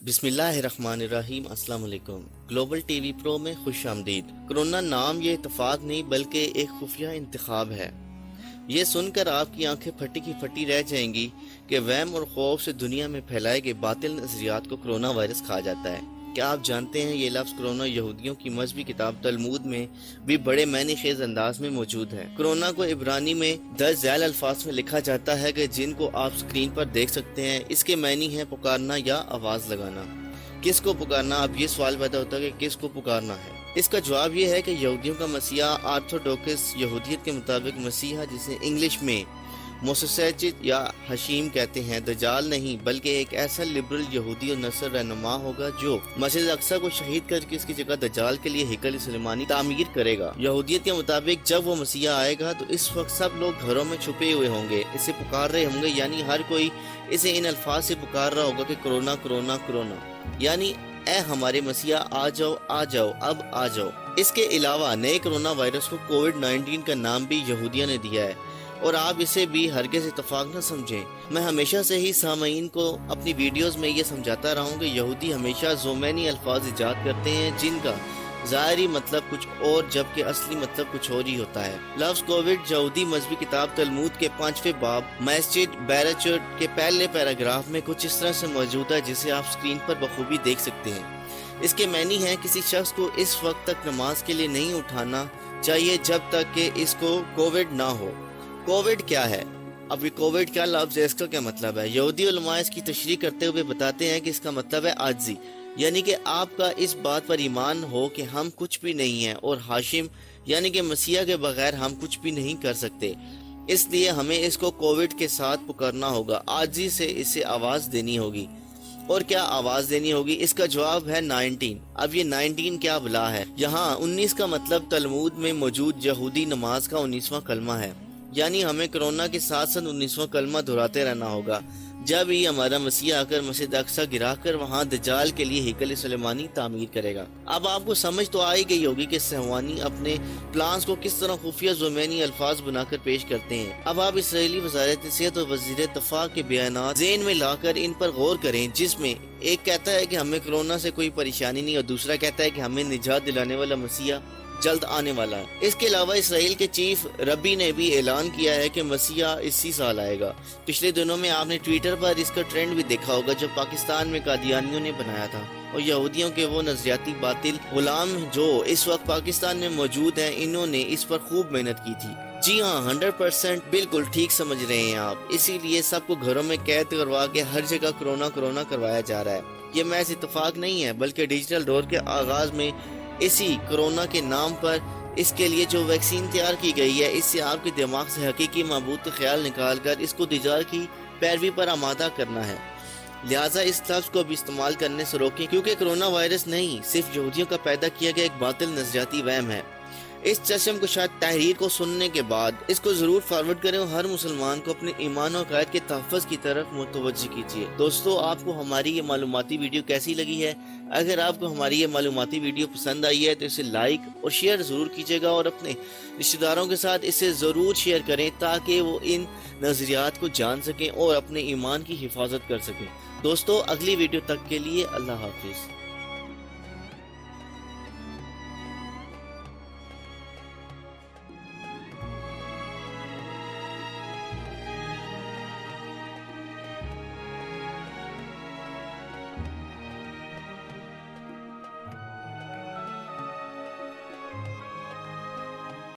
बिस्मिल्लाहिर्रहमानिर्रहीम। अस्सलाम वालेकुम। ग्लोबल टीवी प्रो में खुश आमदीद। कोरोना नाम ये इत्तेफाक नहीं बल्कि एक खुफिया इंतखाब है। ये सुनकर आपकी आंखें फटी की फटी रह जाएंगी कि वहम और खौफ से दुनिया में फैलाए गए बातिल नजरियात को कोरोना वायरस कहा जाता है। क्या आप जानते हैं ये लफ्ज़ कोरोना यहूदियों की मजहबी किताब तलमूद में भी बड़े मैने खेज अंदाज में मौजूद है। कोरोना को इब्रानी में 10 झैल अल्फाज में लिखा जाता है कि जिनको आप स्क्रीन पर देख सकते हैं। इसके मैनी है पुकारना या आवाज़ लगाना। किस को पुकारना? अब ये सवाल पैदा होता है कि किस को पुकारना है। इसका जवाब ये है कि यहूदियों का मसीहा ऑर्थोडॉक्स यहूदियत के मुताबिक मसीहा, जिसे इंग्लिश में मोसेसचित या हशीम कहते हैं, दजाल नहीं बल्कि एक ऐसा लिबरल यहूदी और नस्ल रहनुमा होगा जो मस्जिद अक्सा को शहीद करके इसकी जगह दजाल के लिए हैकल सुलेमानी तामीर करेगा। यहूदियत के मुताबिक जब वो मसीहा आएगा तो इस वक्त सब लोग घरों में छुपे हुए होंगे, इसे पुकार रहे होंगे, यानी हर कोई इसे इन अल्फाज से पुकार रहा होगा कि कोरोना कोरोना कोरोना, यानी ए हमारे मसीहा आ जाओ आ जाओ अब आ जाओ। इसके अलावा नए कोरोना वायरस को कोविड-19 का नाम भी यहूदियों ने दिया है और आप इसे भी हरगिज़ इत्तेफाक न समझें। मैं हमेशा से ही सामईन को अपनी वीडियोस में ये समझाता रहा हूँ कि यहूदी हमेशा ज़ोमैनी अल्फाज इजाद करते हैं जिनका ज़ाहिरी मतलब कुछ और जबकि असली मतलब कुछ और ही होता है। लफ्ज़ कोविड यहूदी मजहबी किताब तलमूद के 5वें बाब मैस्जिद बैराचुट के पहले पैराग्राफ में कुछ इस तरह से मौजूद है जिसे आप स्क्रीन पर बखूबी देख सकते हैं। इसके मैनी है किसी शख्स को इस वक्त तक नमाज के लिए नहीं उठाना चाहिए जब तक कि इसको कोविड ना हो। कोविड क्या है? अब ये कोविड क्या लफ्ज़ है, इसका क्या मतलब है? यहूदी उलमा इसकी तशरीह करते हुए बताते हैं कि इसका मतलब है आजिज़ी, यानी कि आपका इस बात पर ईमान हो कि हम कुछ भी नहीं हैं, और हाशिम यानी कि मसीहा के बगैर हम कुछ भी नहीं कर सकते, इसलिए हमें इसको कोविड के साथ पुकारना होगा। आजिज़ी से इसे आवाज़ देनी होगी। और क्या आवाज़ देनी होगी? इसका जवाब है 19। अब ये 19 क्या बला है? यहाँ 19 का मतलब तलमूद में मौजूद यहूदी नमाज का 19वां कलमा है, यानी हमें कोरोना के साथ साथ 19वां कलमा दोहराते रहना होगा जब ही हमारा मसीहा आकर मस्जिद अक्सा गिरा कर वहाँ दजाल के लिए हैकल सुलेमानी तामीर करेगा। अब आपको समझ तो आ ही गई होगी कि सहवानी अपने प्लान्स को किस तरह खुफिया ज़ोमैनी अल्फाज बनाकर पेश करते हैं। अब आप इसराइली वज़ारत सेहत और वज़ीर दफ़ा के बयानात ज़हन में लाकर इन पर गौर करें, जिसमें एक कहता है कि हमें कोरोना से कोई परेशानी नहीं और दूसरा कहता है कि हमें निजात दिलाने वाला मसीहा जल्द आने वाला है। इसके अलावा इसराइल के चीफ रबी ने भी ऐलान किया है कि मसीहा इसी साल आएगा। पिछले दिनों में आपने ट्विटर पर इसका ट्रेंड भी देखा होगा जो पाकिस्तान में कादियानियों ने बनाया था, और यहूदियों के वो नजरियाती बातिल गुलाम जो इस वक्त पाकिस्तान में मौजूद हैं, इन्होंने इस पर खूब मेहनत की थी। जी हाँ, 100% बिल्कुल ठीक समझ रहे हैं आप। इसीलिए सबको घरों में कैद करवा के हर जगह कोरोना कोरोना करवाया जा रहा है। ये महज इत्तेफाक नहीं है बल्कि डिजिटल दौर के आगाज में इसी कोरोना के नाम पर इसके लिए जो वैक्सीन तैयार की गई है, इससे आपके दिमाग से हकीकी महबूद ख्याल निकाल कर इसको दजाल की पैरवी पर आमादा करना है। लिहाजा इस लफ्ज़ को भी इस्तेमाल करने से रोकें, क्योंकि कोरोना वायरस नहीं सिर्फ यहूदियों का पैदा किया गया एक बातिल नजरियाती वहम है। इस चश्म को शायद तहरीर को सुनने के बाद इसको जरूर फॉरवर्ड करें और हर मुसलमान को अपने ईमान और अक़ायद के तहफ़्फ़ुज़ की तरफ मुतवज्जो कीजिए। दोस्तों, आपको हमारी ये मालूमाती वीडियो कैसी लगी है? अगर आपको हमारी ये मालूमाती वीडियो पसंद आई है तो इसे लाइक और शेयर ज़रूर कीजिएगा और अपने रिश्तेदारों के साथ इसे ज़रूर शेयर करें ताकि वो इन नज़रियात को जान सकें और अपने ईमान की हिफाजत कर सकें। दोस्तों, अगली वीडियो तक के लिए अल्लाह हाफिज़।